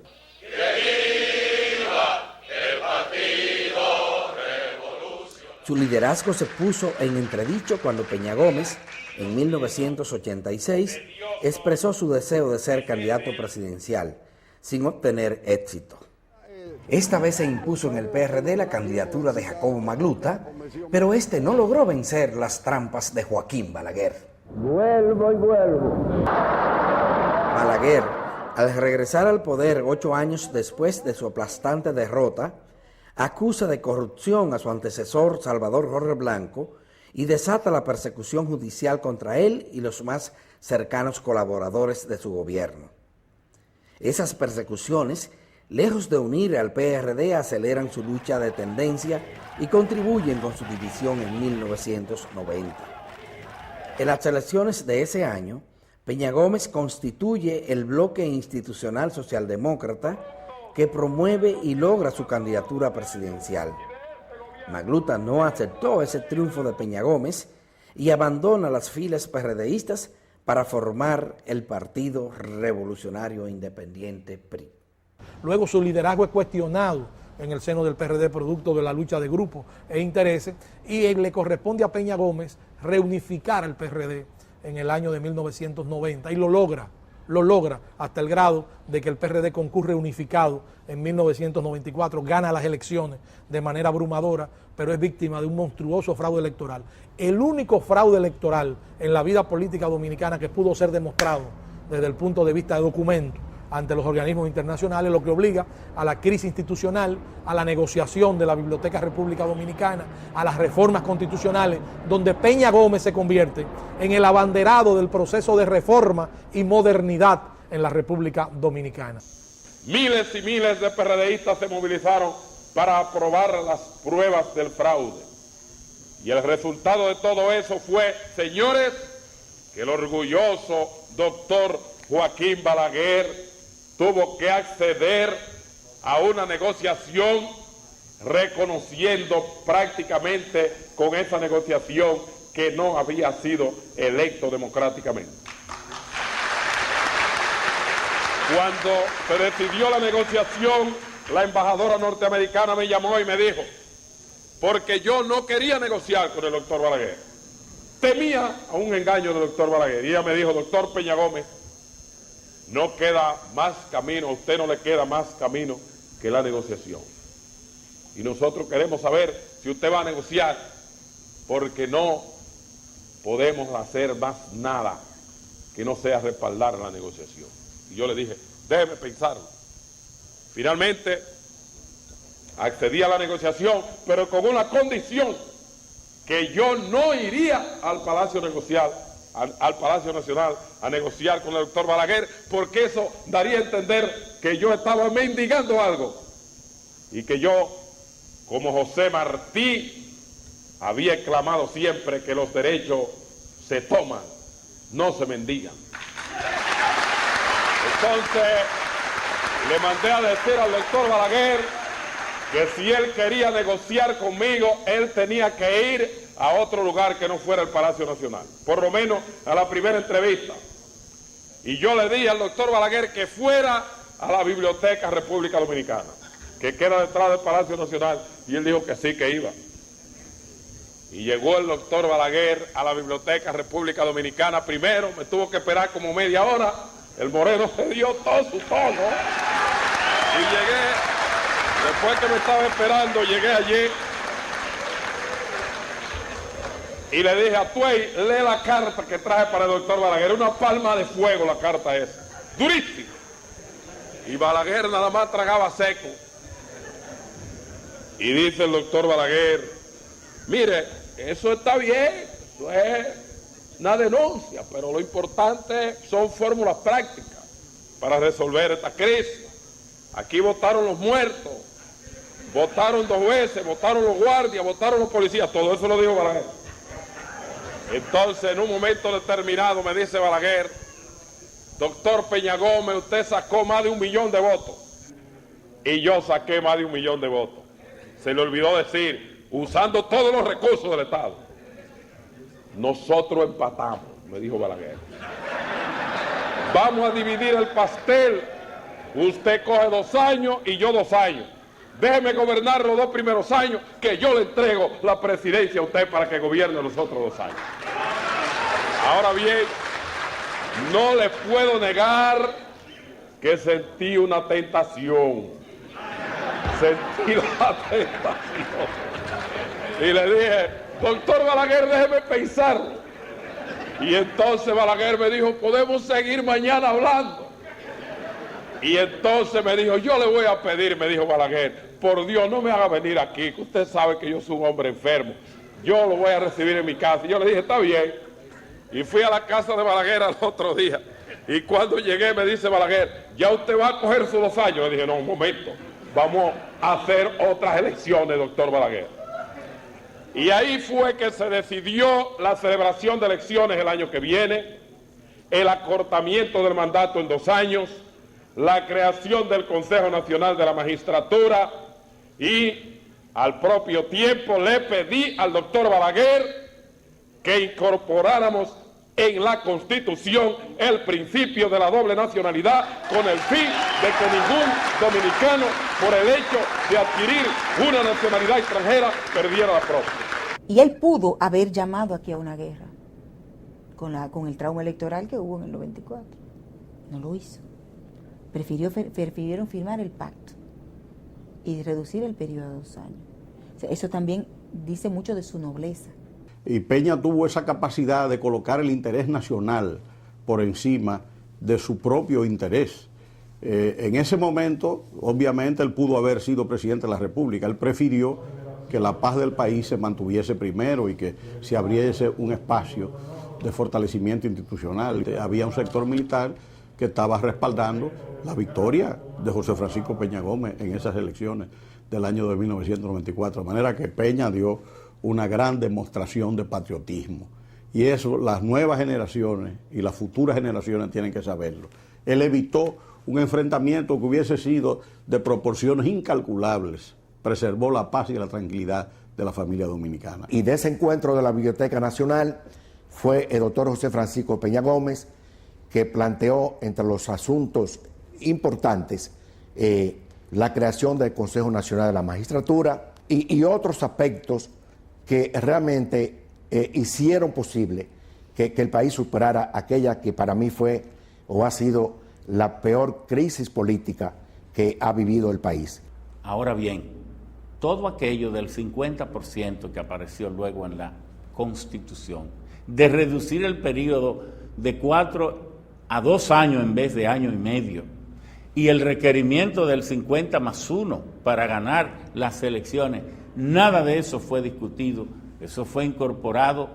Su liderazgo se puso en entredicho cuando Peña Gómez, en 1986, expresó su deseo de ser candidato presidencial, sin obtener éxito. Esta vez se impuso en el PRD la candidatura de Jacobo Magluta, pero este no logró vencer las trampas de Joaquín Balaguer. Vuelvo y vuelvo. Balaguer, al regresar al poder 8 años después de su aplastante derrota, acusa de corrupción a su antecesor Salvador Jorge Blanco y desata la persecución judicial contra él y los más cercanos colaboradores de su gobierno. Esas persecuciones lejos de unir al PRD, aceleran su lucha de tendencia y contribuyen con su división en 1990. En las elecciones de ese año, Peñagómez constituye el bloque institucional socialdemócrata que promueve y logra su candidatura presidencial. Magluta no aceptó ese triunfo de Peñagómez y abandona las filas PRDistas para formar el Partido Revolucionario Independiente PRI. Luego su liderazgo es cuestionado en el seno del PRD producto de la lucha de grupos e intereses, y le corresponde a Peñagómez reunificar al PRD en el año de 1990 y lo logra hasta el grado de que el PRD concurre unificado en 1994, gana las elecciones de manera abrumadora, pero es víctima de un monstruoso fraude electoral. El único fraude electoral en la vida política dominicana que pudo ser demostrado desde el punto de vista de documento ante los organismos internacionales, lo que obliga a la crisis institucional, a la negociación de la Biblioteca República Dominicana, a las reformas constitucionales, donde Peñagómez se convierte en el abanderado del proceso de reforma y modernidad en la República Dominicana. Miles y miles de PRDistas se movilizaron para aprobar las pruebas del fraude. Y el resultado de todo eso fue, señores, que el orgulloso doctor Joaquín Balaguer tuvo que acceder a una negociación reconociendo prácticamente con esa negociación que no había sido electo democráticamente. Cuando se decidió la negociación, la embajadora norteamericana me llamó y me dijo, porque yo no quería negociar con el doctor Balaguer, temía a un engaño del doctor Balaguer, y ella me dijo, doctor Peñagómez, no queda más camino, a usted no le queda más camino que la negociación. Y nosotros queremos saber si usted va a negociar, porque no podemos hacer más nada que no sea respaldar la negociación. Y yo le dije, déjeme pensarlo. Finalmente, accedí a la negociación, pero con una condición, que yo no iría al Palacio Nacional a negociar con el doctor Balaguer, porque eso daría a entender que yo estaba mendigando algo y que yo, como José Martí, había clamado siempre que los derechos se toman, no se mendigan. Entonces le mandé a decir al doctor Balaguer que si él quería negociar conmigo, él tenía que ir a otro lugar que no fuera el Palacio Nacional, por lo menos a la primera entrevista. Y yo le dije al doctor Balaguer que fuera a la Biblioteca República Dominicana, que queda detrás del Palacio Nacional, y él dijo que sí, que iba. Y llegó el doctor Balaguer a la Biblioteca República Dominicana primero, me tuvo que esperar como media hora, el moreno se dio todo su tono, y llegué, después que me estaba esperando, llegué allí, y le dije a Tuey, lee la carta que traje para el doctor Balaguer, una palma de fuego la carta esa, durísima. Y Balaguer nada más tragaba seco. Y dice el doctor Balaguer, mire, eso está bien, eso es una denuncia, pero lo importante son fórmulas prácticas para resolver esta crisis. Aquí votaron los muertos, votaron 2 veces, votaron los guardias, votaron los policías, todo eso lo dijo Balaguer. Entonces, en un momento determinado, me dice Balaguer, doctor Peñagómez, usted sacó más de 1 millón de votos. Y yo saqué más de 1 millón de votos. Se le olvidó decir, usando todos los recursos del Estado. Nosotros empatamos, me dijo Balaguer. Vamos a dividir el pastel. Usted coge 2 años y yo 2 años. Déjeme gobernar los 2 primeros años, que yo le entrego la presidencia a usted para que gobierne los otros 2 años. Ahora bien, no le puedo negar que sentí una tentación. Sentí la tentación. Y le dije, doctor Balaguer, déjeme pensarlo. Y entonces Balaguer me dijo, podemos seguir mañana hablando. Y entonces me dijo, yo le voy a pedir, me dijo Balaguer, por Dios, no me haga venir aquí, que usted sabe que yo soy un hombre enfermo. Yo lo voy a recibir en mi casa. Y yo le dije, está bien. Y fui a la casa de Balaguer al otro día. Y cuando llegué me dice Balaguer, ¿ya usted va a coger sus 2 años? Le dije, no, un momento, vamos a hacer otras elecciones, doctor Balaguer. Y ahí fue que se decidió la celebración de elecciones el año que viene, el acortamiento del mandato en 2 años, la creación del Consejo Nacional de la Magistratura y al propio tiempo le pedí al doctor Balaguer que incorporáramos en la Constitución el principio de la doble nacionalidad con el fin de que ningún dominicano, por el hecho de adquirir una nacionalidad extranjera, perdiera la propia. Y él pudo haber llamado aquí a una guerra con el trauma electoral que hubo en el 94. No lo hizo. Prefirieron firmar el pacto y reducir el periodo a 2 años. O sea, eso también dice mucho de su nobleza. Y Peña tuvo esa capacidad de colocar el interés nacional por encima de su propio interés. En ese momento, obviamente, él pudo haber sido presidente de la República. Él prefirió que la paz del país se mantuviese primero y que se abriese un espacio de fortalecimiento institucional. Había un sector militar que estaba respaldando la victoria de José Francisco Peña Gómez en esas elecciones del año de 1994. De manera que Peña dio una gran demostración de patriotismo. Y eso las nuevas generaciones y las futuras generaciones tienen que saberlo. Él evitó un enfrentamiento que hubiese sido de proporciones incalculables. Preservó la paz y la tranquilidad de la familia dominicana. Y de ese encuentro de la Biblioteca Nacional fue el doctor José Francisco Peña Gómez que planteó entre los asuntos importantes la creación del Consejo Nacional de la Magistratura y otros aspectos que realmente hicieron posible que el país superara aquella que para mí fue o ha sido la peor crisis política que ha vivido el país. Ahora bien, todo aquello del 50% que apareció luego en la Constitución, de reducir el periodo de 4 a 2 años en vez de 1 año y medio, y el requerimiento del 50+1 para ganar las elecciones, nada de eso fue discutido, eso fue incorporado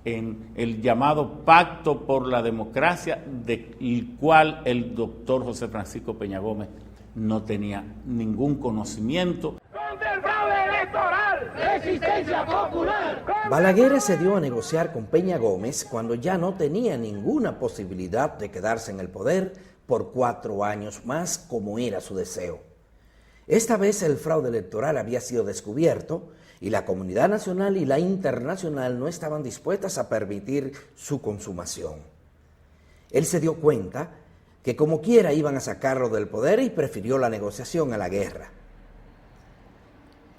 en el llamado Pacto por la Democracia, del cual el doctor José Francisco Peña Gómez no tenía ningún conocimiento. ¡Contra el fraude electoral! ¡Resistencia popular! Balaguer accedió a negociar con Peña Gómez cuando ya no tenía ninguna posibilidad de quedarse en el poder por 4 años más, como era su deseo. Esta vez el fraude electoral había sido descubierto y la comunidad nacional y la internacional no estaban dispuestas a permitir su consumación. Él se dio cuenta que como quiera iban a sacarlo del poder y prefirió la negociación a la guerra.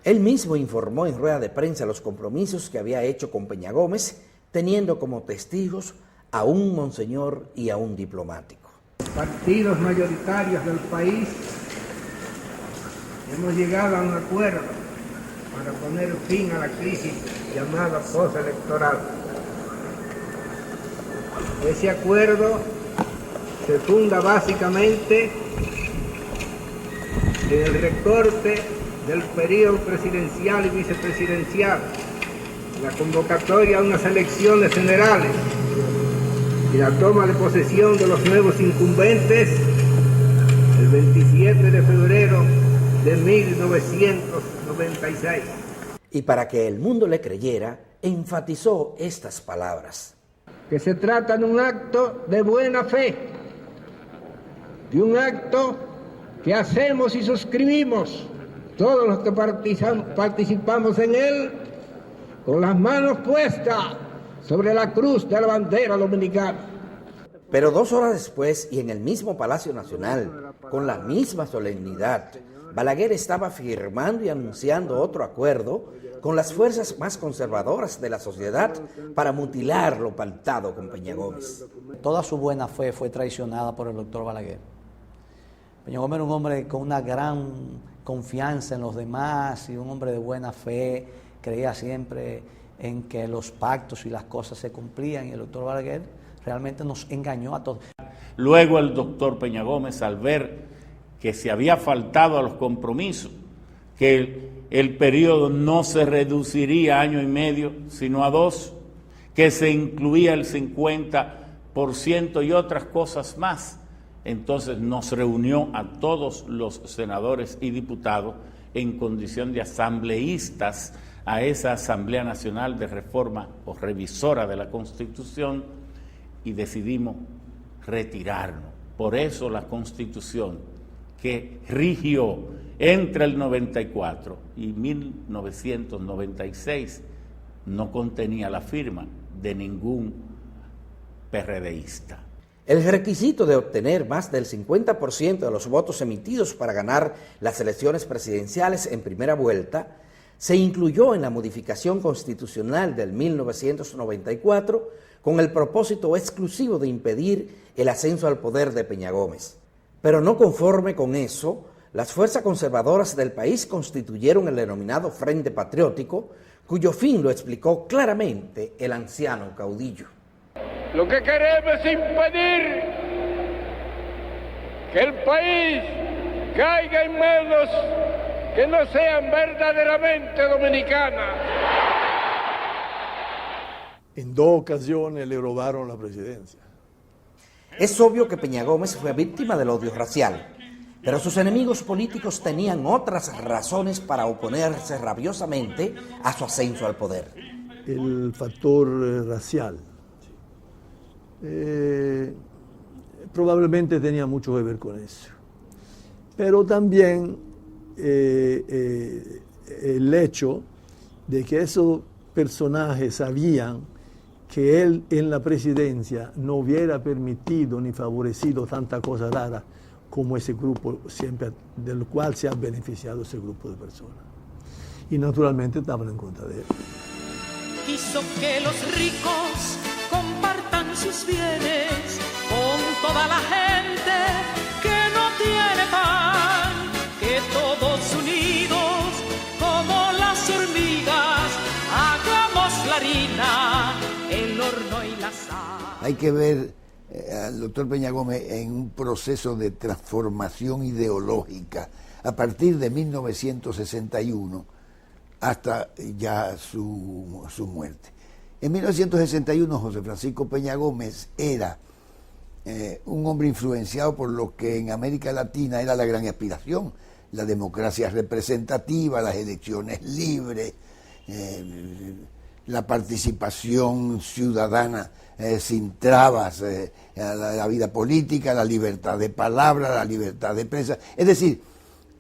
Él mismo informó en rueda de prensa los compromisos que había hecho con Peña Gómez, teniendo como testigos a un monseñor y a un diplomático. Partidos mayoritarios del país hemos llegado a un acuerdo para poner fin a la crisis llamada postelectoral. Ese acuerdo se funda básicamente en el recorte del periodo presidencial y vicepresidencial, la convocatoria a unas elecciones generales y la toma de posesión de los nuevos incumbentes el 27 de febrero de 1996. Y para que el mundo le creyera, enfatizó estas palabras. Que se trata de un acto de buena fe, de un acto que hacemos y suscribimos todos los que participamos en él con las manos puestas sobre la cruz de la bandera dominicana. Pero 2 horas después, y en el mismo Palacio Nacional, con la misma solemnidad, Balaguer estaba firmando y anunciando otro acuerdo con las fuerzas más conservadoras de la sociedad para mutilar lo pactado con Peña Gómez. Toda su buena fe fue traicionada por el doctor Balaguer. Peña Gómez era un hombre con una gran confianza en los demás y un hombre de buena fe, creía siempre en que los pactos y las cosas se cumplían, y el doctor Balaguer realmente nos engañó a todos. Luego el doctor Peña Gómez, al ver que se había faltado a los compromisos, que el periodo no se reduciría a 1 año y medio, sino a 2, que se incluía el 50 y otras cosas más. Entonces nos reunió a todos los senadores y diputados en condición de asambleístas a esa Asamblea Nacional de Reforma o Revisora de la Constitución y decidimos retirarnos. Por eso la Constitución que rigió entre el 94 y 1996 no contenía la firma de ningún PRDista. El requisito de obtener más del 50% de los votos emitidos para ganar las elecciones presidenciales en primera vuelta se incluyó en la modificación constitucional del 1994 con el propósito exclusivo de impedir el ascenso al poder de Peña Gómez. Pero no conforme con eso, las fuerzas conservadoras del país constituyeron el denominado Frente Patriótico, cuyo fin lo explicó claramente el anciano caudillo. Lo que queremos es impedir que el país caiga en manos que no sean verdaderamente dominicanas. En 2 ocasiones le robaron la presidencia. Es obvio que Peña Gómez fue víctima del odio racial, pero sus enemigos políticos tenían otras razones para oponerse rabiosamente a su ascenso al poder. El factor racial probablemente tenía mucho que ver con eso, pero también el hecho de que esos personajes sabían que él en la presidencia no hubiera permitido ni favorecido tanta cosa rara como ese grupo siempre, del cual se ha beneficiado ese grupo de personas. Y naturalmente estaban en contra de él. Quiso que los ricos compartan sus bienes con toda la gente que no tiene pan, que todos unidos como las hormigas hagamos la harina, el horno y la sal. Hay que ver al doctor Peña Gómez en un proceso de transformación ideológica a partir de 1961 hasta ya su muerte. En 1961 José Francisco Peña Gómez era un hombre influenciado por lo que en América Latina era la gran aspiración, la democracia representativa, las elecciones libres, la participación ciudadana sin trabas a la vida política, la libertad de palabra, la libertad de prensa, es decir,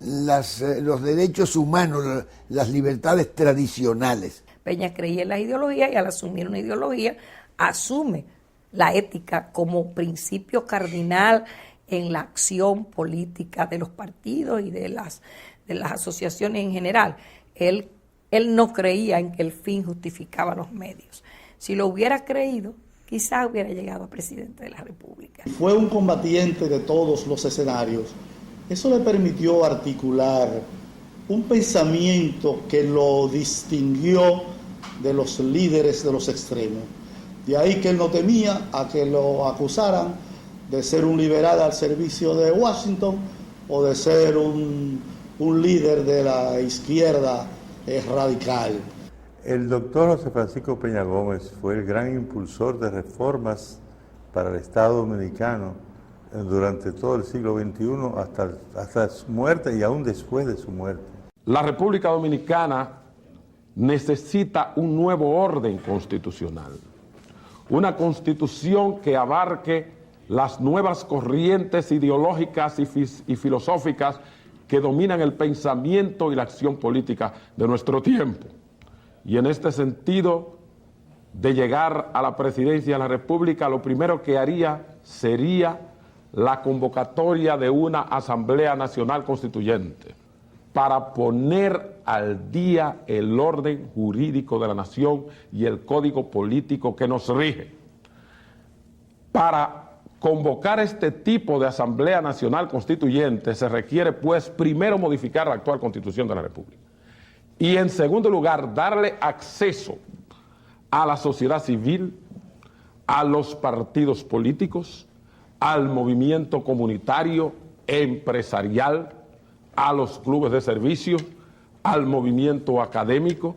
los derechos humanos, las libertades tradicionales. Peña creía en las ideologías y al asumir una ideología asume la ética como principio cardinal en la acción política de los partidos y de las asociaciones en general. Él no creía en que el fin justificaba los medios. Si lo hubiera creído, quizás hubiera llegado a presidente de la República. Fue un combatiente de todos los escenarios. Eso le permitió articular un pensamiento que lo distinguió de los líderes de los extremos. De ahí que él no temía a que lo acusaran de ser un liberal al servicio de Washington o de ser un líder de la izquierda radical. El doctor José Francisco Peña Gómez fue el gran impulsor de reformas para el Estado dominicano durante todo el siglo XXI hasta su muerte y aún después de su muerte. La República Dominicana necesita un nuevo orden constitucional, una constitución que abarque las nuevas corrientes ideológicas y filosóficas que dominan el pensamiento y la acción política de nuestro tiempo. Y en este sentido, de llegar a la presidencia de la República, lo primero que haría sería la convocatoria de una Asamblea Nacional Constituyente para poner al día el orden jurídico de la nación y el código político que nos rige. Para convocar este tipo de Asamblea Nacional Constituyente se requiere, pues, primero modificar la actual Constitución de la República y, en segundo lugar, darle acceso a la sociedad civil, a los partidos políticos, al movimiento comunitario, empresarial, a los clubes de servicio, al movimiento académico,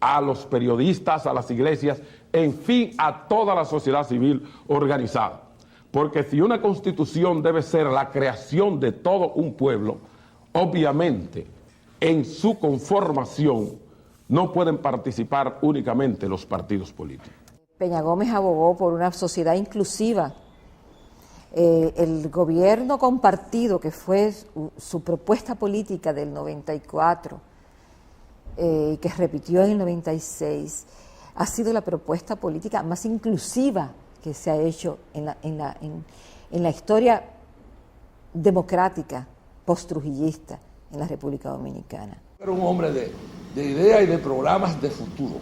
a los periodistas, a las iglesias en fin a toda la sociedad civil organizada. Porque si una constitución debe ser la creación de todo un pueblo, obviamente en su conformación no pueden participar únicamente los partidos políticos. Peña Gómez abogó por una sociedad inclusiva. El gobierno compartido, que fue su propuesta política del 94, que repitió en el 96, ha sido la propuesta política más inclusiva que se ha hecho en la historia democrática post-trujillista en la República Dominicana. Era un hombre de ideas y de programas de futuro,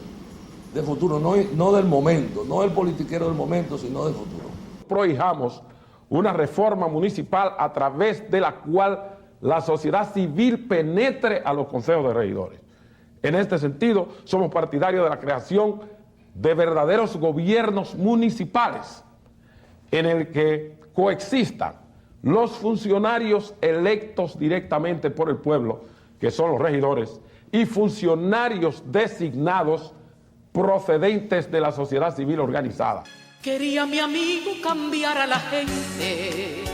no del momento, no el politiquero del momento, sino del futuro. Prohijamos una reforma municipal a través de la cual la sociedad civil penetre a los consejos de regidores. En este sentido, somos partidarios de la creación de verdaderos gobiernos municipales en el que coexistan los funcionarios electos directamente por el pueblo, que son los regidores, y funcionarios designados procedentes de la sociedad civil organizada. Quería mi amigo cambiar a la gente,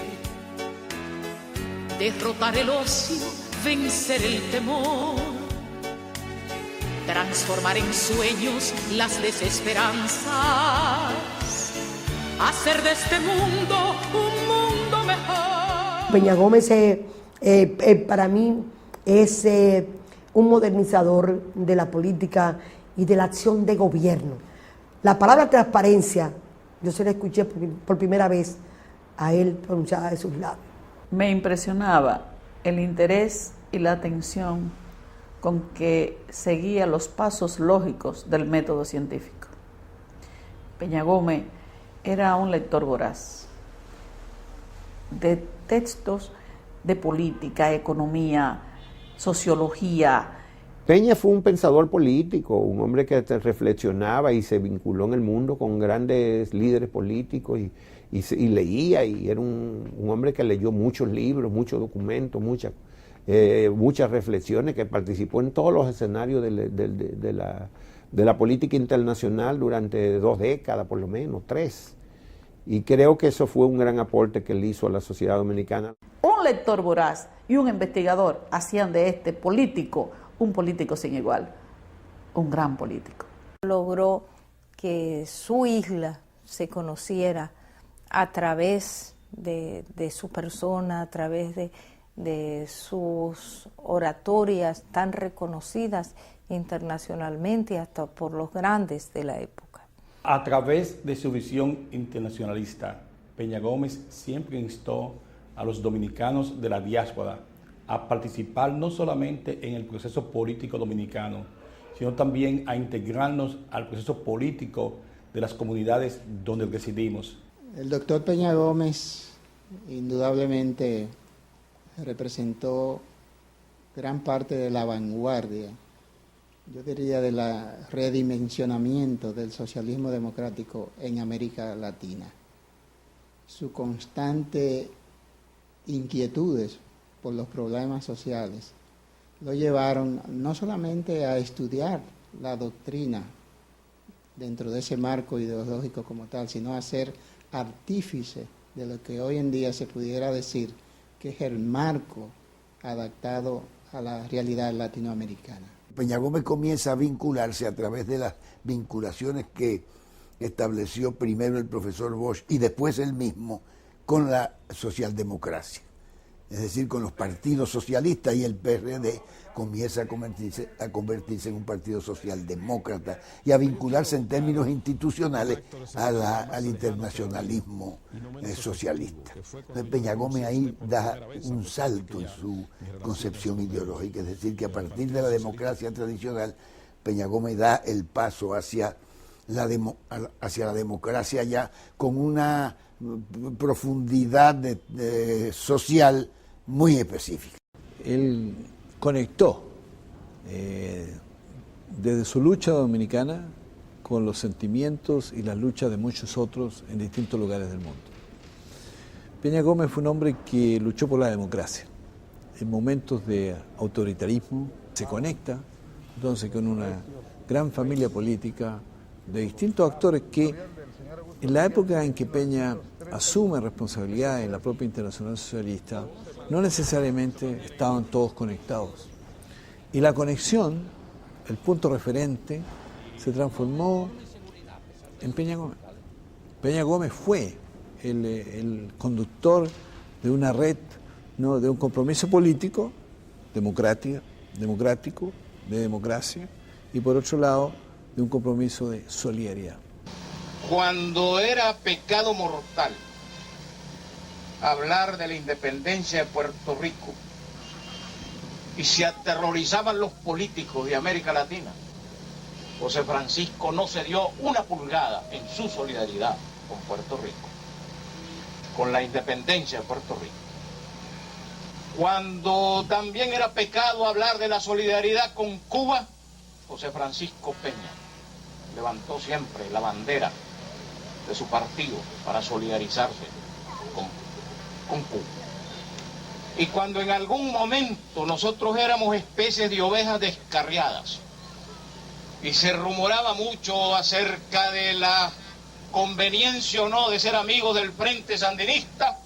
derrotar el ocio, vencer el temor, transformar en sueños las desesperanzas, hacer de este mundo un mundo mejor. Peña Gómez para mí es un modernizador de la política y de la acción de gobierno. La palabra transparencia, yo se la escuché por primera vez a él pronunciada de sus labios. Me impresionaba el interés y la atención con que seguía los pasos lógicos del método científico. Peña Gómez era un lector voraz de textos de política, economía, sociología. Peña fue un pensador político, un hombre que reflexionaba y se vinculó en el mundo con grandes líderes políticos y leía, y era un hombre que leyó muchos libros, muchos documentos, muchas reflexiones, que participó en todos los escenarios de la política internacional durante 2 décadas, por lo menos, 3. Y creo que eso fue un gran aporte que él hizo a la sociedad dominicana. Un lector voraz y un investigador hacían de este político un político sin igual, un gran político. Logró que su isla se conociera a través de su persona, a través de sus oratorias tan reconocidas internacionalmente, hasta por los grandes de la época. A través de su visión internacionalista, Peña Gómez siempre instó a los dominicanos de la diáspora a participar no solamente en el proceso político dominicano, sino también a integrarnos al proceso político de las comunidades donde residimos. El doctor Peña Gómez indudablemente representó gran parte de la vanguardia, yo diría del redimensionamiento del socialismo democrático en América Latina. Su constante inquietudes por los problemas sociales lo llevaron no solamente a estudiar la doctrina dentro de ese marco ideológico como tal, sino a ser artífice de lo que hoy en día se pudiera decir que es el marco adaptado a la realidad latinoamericana. Peña Gómez comienza a vincularse a través de las vinculaciones que estableció primero el profesor Bosch y después él mismo con la socialdemocracia. Es decir, con los partidos socialistas, y el PRD comienza a convertirse en un partido socialdemócrata y a vincularse en términos institucionales al internacionalismo socialista. Entonces, Peña Gómez ahí da un salto en su concepción ideológica, es decir, que a partir de la democracia tradicional, Peña Gómez da el paso hacia la democracia ya con una profundidad social muy específica. Él conectó desde su lucha dominicana con los sentimientos y las luchas de muchos otros en distintos lugares del mundo. Peña Gómez fue un hombre que luchó por la democracia. En momentos de autoritarismo se conecta entonces con una gran familia política, de distintos actores que en la época en que Peña asume responsabilidad en la propia Internacional Socialista, no necesariamente estaban todos conectados. Y la conexión, el punto referente, se transformó en Peña Gómez. Peña Gómez fue el conductor de una red, ¿no?, de un compromiso político, democrático, de democracia, y por otro lado, de un compromiso de solidaridad. Cuando era pecado mortal hablar de la independencia de Puerto Rico y se aterrorizaban los políticos de América Latina, José Francisco no se dio una pulgada en su solidaridad con Puerto Rico, con la independencia de Puerto Rico. Cuando también era pecado hablar de la solidaridad con Cuba, José Francisco Peña levantó siempre la bandera de su partido para solidarizarse con Cuba. Y cuando en algún momento nosotros éramos especies de ovejas descarriadas y se rumoraba mucho acerca de la conveniencia o no de ser amigos del Frente Sandinista,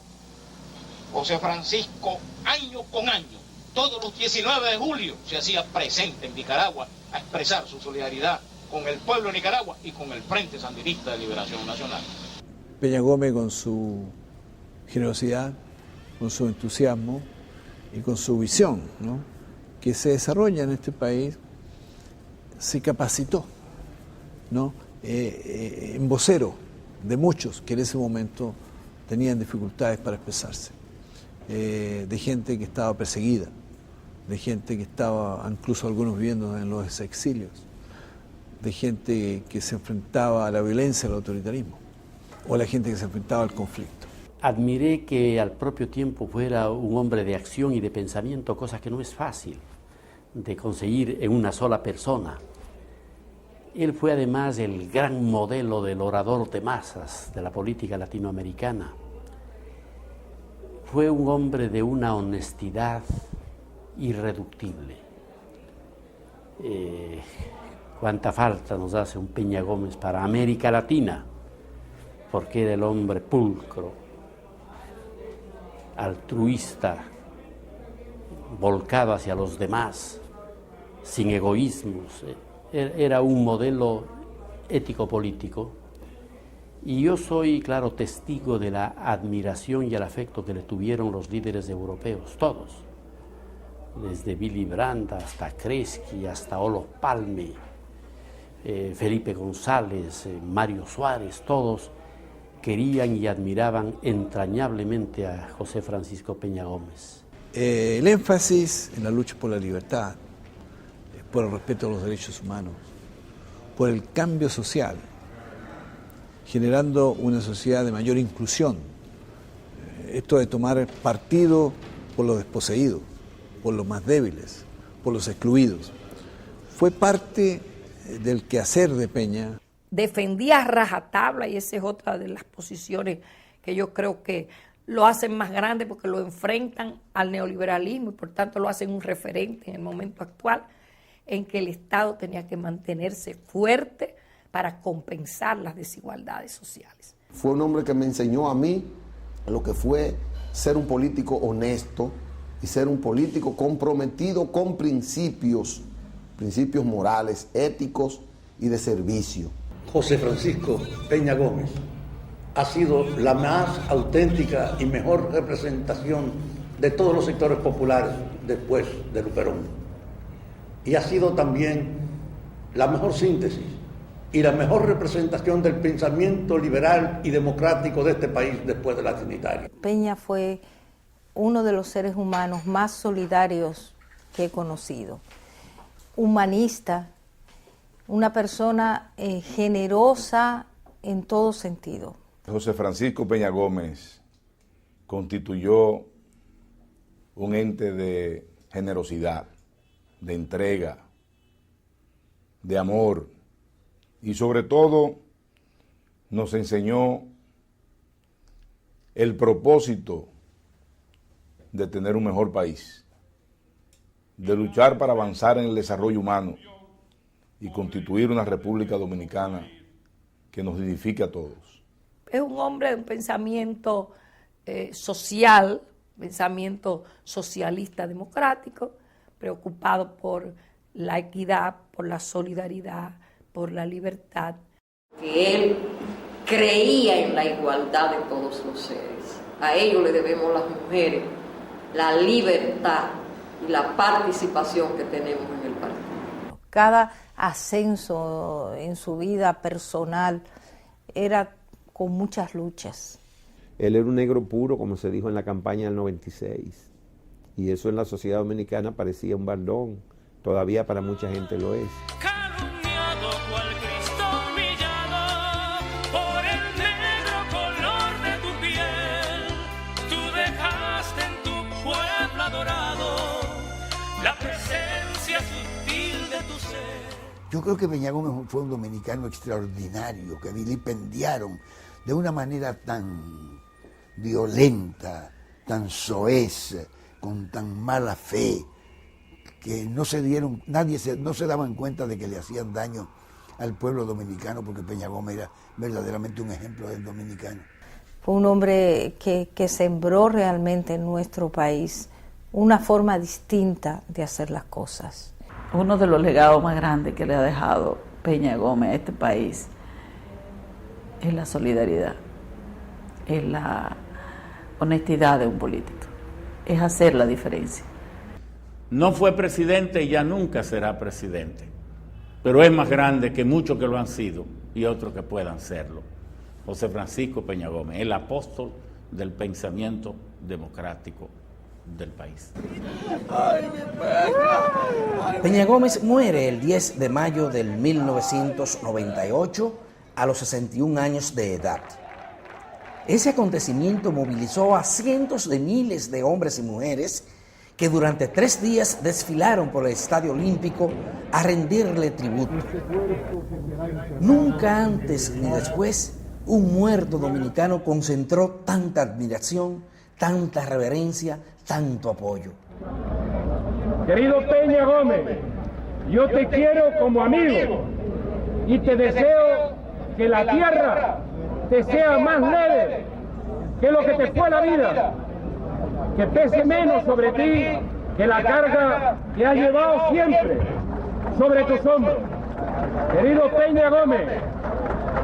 José Francisco, año con año, todos los 19 de julio, se hacía presente en Nicaragua a expresar su solidaridad con el pueblo de Nicaragua y con el Frente Sandinista de Liberación Nacional. Peña Gómez, con su generosidad, con su entusiasmo y con su visión, ¿no?, que se desarrolla en este país, se capacitó, ¿no?, en vocero de muchos que en ese momento tenían dificultades para expresarse, de gente que estaba perseguida, de gente que estaba, incluso algunos viviendo en los exilios, de gente que se enfrentaba a la violencia, al autoritarismo, o la gente que se enfrentaba al conflicto. Admiré que al propio tiempo fuera un hombre de acción y de pensamiento, cosa que no es fácil de conseguir en una sola persona. Él fue además el gran modelo del orador de masas de la política latinoamericana. Fue un hombre de una honestidad irreductible. Cuánta falta nos hace un Peña Gómez para América Latina, porque era el hombre pulcro, altruista, volcado hacia los demás, sin egoísmos. Era un modelo ético-político, y yo soy, claro, testigo de la admiración y el afecto que le tuvieron los líderes europeos, todos, desde Willy Brandt hasta Kreski, hasta Olof Palme, Felipe González, Mario Suárez, todos querían y admiraban entrañablemente a José Francisco Peña Gómez. El énfasis en la lucha por la libertad, por el respeto a los derechos humanos, por el cambio social, generando una sociedad de mayor inclusión. Esto de tomar partido por los desposeídos, por los más débiles, por los excluidos, fue parte del quehacer de Peña. Defendía a rajatabla, y esa es otra de las posiciones que yo creo que lo hacen más grande, porque lo enfrentan al neoliberalismo y por tanto lo hacen un referente en el momento actual, en que el Estado tenía que mantenerse fuerte para compensar las desigualdades sociales. Fue un hombre que me enseñó a mí lo que fue ser un político honesto y ser un político comprometido con principios morales, éticos y de servicio. José Francisco Peña Gómez ha sido la más auténtica y mejor representación de todos los sectores populares después de Luperón. Y ha sido también la mejor síntesis y la mejor representación del pensamiento liberal y democrático de este país después de la Trinitaria. Peña fue uno de los seres humanos más solidarios que he conocido. Humanista, una persona generosa en todo sentido. José Francisco Peña Gómez constituyó un ente de generosidad, de entrega, de amor, y sobre todo nos enseñó el propósito de tener un mejor país, de luchar para avanzar en el desarrollo humano y constituir una República Dominicana que nos dignifique a todos. Es un hombre de un pensamiento social, pensamiento socialista democrático, preocupado por la equidad, por la solidaridad, por la libertad. Que él creía en la igualdad de todos los seres. A ello le debemos las mujeres, la libertad y la participación que tenemos en el partido. Cada ascenso en su vida personal era con muchas luchas. Él era un negro puro, como se dijo en la campaña del 96, y eso en la sociedad dominicana parecía un baldón, todavía para mucha gente lo es. Yo creo que Peña Gómez fue un dominicano extraordinario, que vilipendiaron de una manera tan violenta, tan soez, con tan mala fe, que no se daban cuenta de que le hacían daño al pueblo dominicano, porque Peña Gómez era verdaderamente un ejemplo del dominicano. Fue un hombre que sembró realmente en nuestro país una forma distinta de hacer las cosas. Uno de los legados más grandes que le ha dejado Peña Gómez a este país es la solidaridad, es la honestidad de un político, es hacer la diferencia. No fue presidente y ya nunca será presidente, pero es más grande que muchos que lo han sido y otros que puedan serlo. José Francisco Peña Gómez, el apóstol del pensamiento democrático del país. Peña Gómez muere el 10 de mayo del 1998 a los 61 años de edad. Ese acontecimiento movilizó a cientos de miles de hombres y mujeres que durante 3 días desfilaron por el Estadio Olímpico a rendirle tributo. Nunca antes ni después un muerto dominicano concentró tanta admiración, tanta reverencia, tanto apoyo. Querido Peña Gómez, yo te quiero como amigo y te deseo que la tierra te sea más leve que lo que te fue la vida, que pese menos sobre ti que la carga que has llevado siempre sobre tus hombros. Querido Peña Gómez,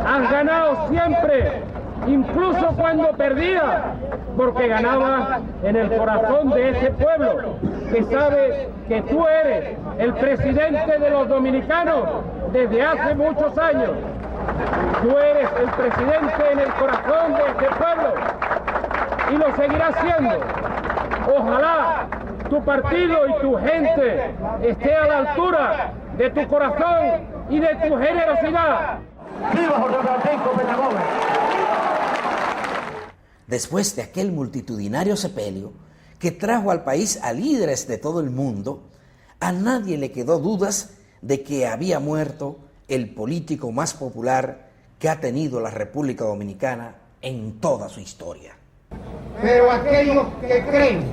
has ganado siempre, incluso cuando perdías, porque ganabas en el corazón de ese pueblo que sabe que tú eres el presidente de los dominicanos desde hace muchos años. Tú eres el presidente en el corazón de este pueblo y lo seguirás siendo. Ojalá tu partido y tu gente esté a la altura de tu corazón y de tu generosidad. ¡Viva José Francisco Peña Gómez! Después de aquel multitudinario sepelio que trajo al país a líderes de todo el mundo, a nadie le quedó dudas de que había muerto el político más popular que ha tenido la República Dominicana en toda su historia. Pero aquellos que creen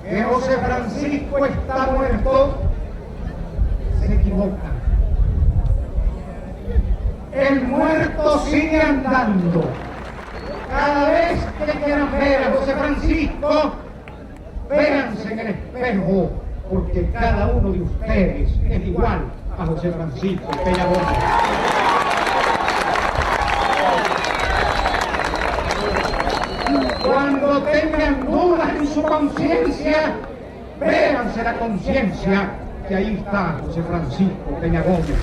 que José Francisco está muerto, se equivocan. El muerto sigue andando. Cada vez que quieran ver a José Francisco, véanse en el espejo, porque cada uno de ustedes es igual a José Francisco Peña Gómez. Cuando tengan dudas en su conciencia, véanse la conciencia, que ahí está José Francisco Peña Gómez.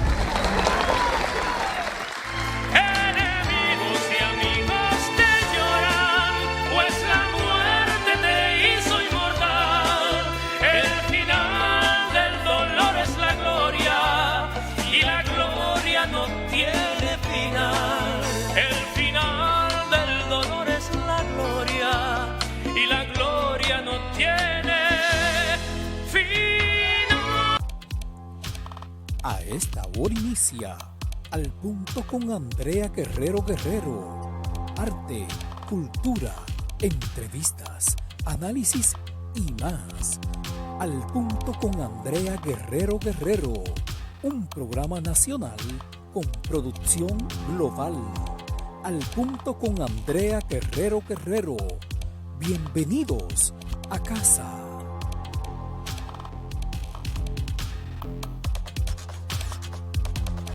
A esta hora inicia Al Punto con Andrea Guerrero. Arte, cultura, entrevistas, análisis y más. Al Punto con Andrea Guerrero. Un programa nacional con producción global. Al Punto con Andrea Guerrero. Bienvenidos a casa.